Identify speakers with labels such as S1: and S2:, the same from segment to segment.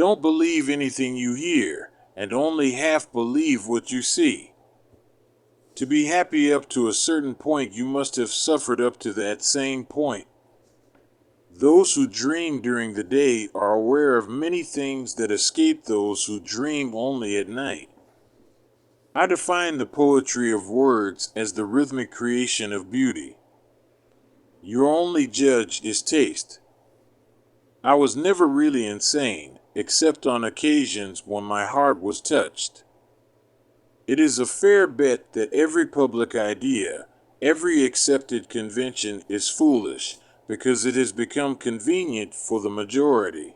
S1: Don't believe anything you hear, and only half believe what you see. To be happy up to a certain point, you must have suffered up to that same point. Those who dream during the day are aware of many things that escape those who dream only at night. I define the poetry of words as the rhythmic creation of beauty. Your only judge is taste. I was never really insane, except on occasions when my heart was touched. It is a fair bet that every public idea, every accepted convention is foolish because it has become convenient for the majority.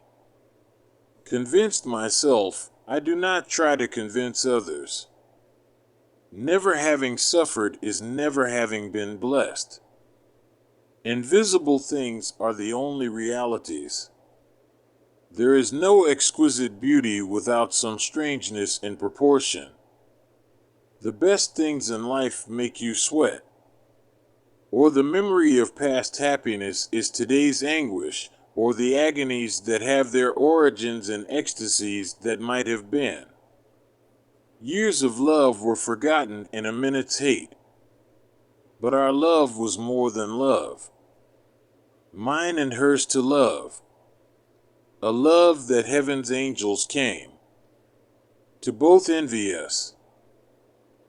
S1: Convinced myself, I do not try to convince others. Never having suffered is never having been blessed. Invisible things are the only realities. There is no exquisite beauty without some strangeness in proportion. The best things in life make you sweat. Or the memory of past happiness is today's anguish, or the agonies that have their origins in ecstasies that might have been. Years of love were forgotten in a minute's hate. But our love was more than love. Mine and hers to love. A love that heaven's angels came to both envy us.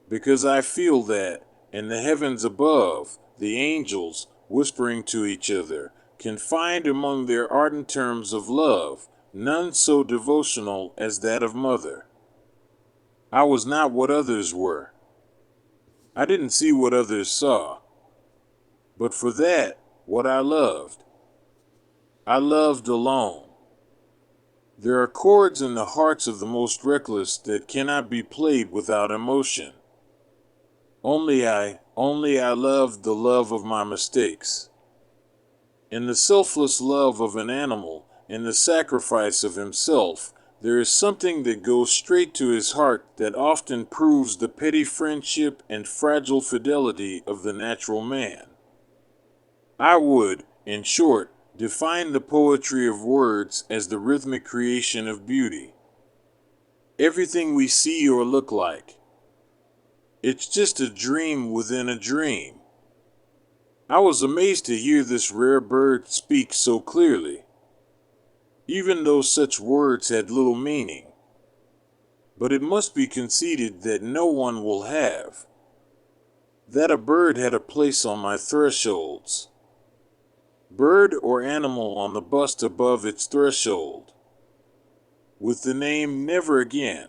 S1: Because I feel that, in the heavens above, the angels, whispering to each other, can find among their ardent terms of love none so devotional as that of mother. I was not what others were. I didn't see what others saw. But for that, what I loved alone. There are chords in the hearts of the most reckless that cannot be played without emotion. Only I loved the love of my mistakes. In the selfless love of an animal, in the sacrifice of himself, there is something that goes straight to his heart that often proves the petty friendship and fragile fidelity of the natural man. I would, in short, define the poetry of words as the rhythmic creation of beauty. Everything we see or look like. It's just a dream within a dream. I was amazed to hear this rare bird speak so clearly, even though such words had little meaning. But it must be conceded that no one will have. That a bird had a place on my thresholds. Bird or animal on the bust above its threshold. With the name never again.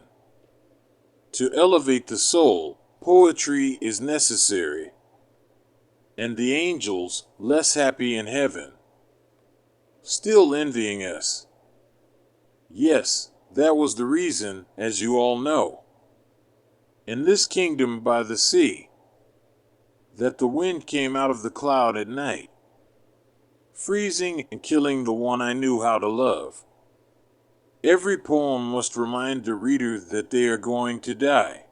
S1: To elevate the soul, poetry is necessary. And the angels, less happy in heaven, still envying us. Yes, that was the reason, as you all know. In this kingdom by the sea, that the wind came out of the cloud at night, freezing and killing the one I knew how to love. Every poem must remind the reader that they are going to die.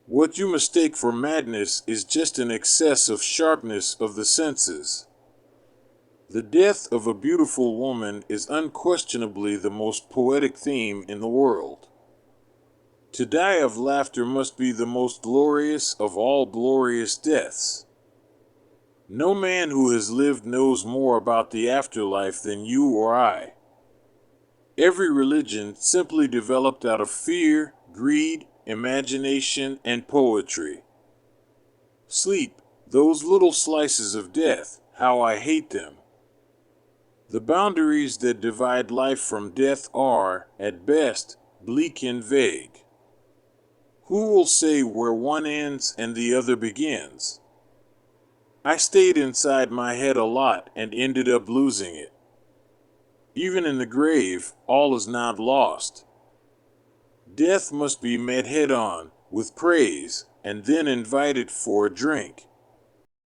S1: What you mistake for madness is just an excess of sharpness of the senses. The death of a beautiful woman is unquestionably the most poetic theme in the world. To die of laughter must be the most glorious of all glorious deaths. No man who has lived knows more about the afterlife than you or I. Every religion simply developed out of fear, greed, imagination, and poetry. Sleep, those little slices of death, how I hate them. The boundaries that divide life from death are, at best, bleak and vague. Who will say where one ends and the other begins? I stayed inside my head a lot and ended up losing it. Even in the grave, all is not lost. Death must be met head on, with praise, and then invited for a drink.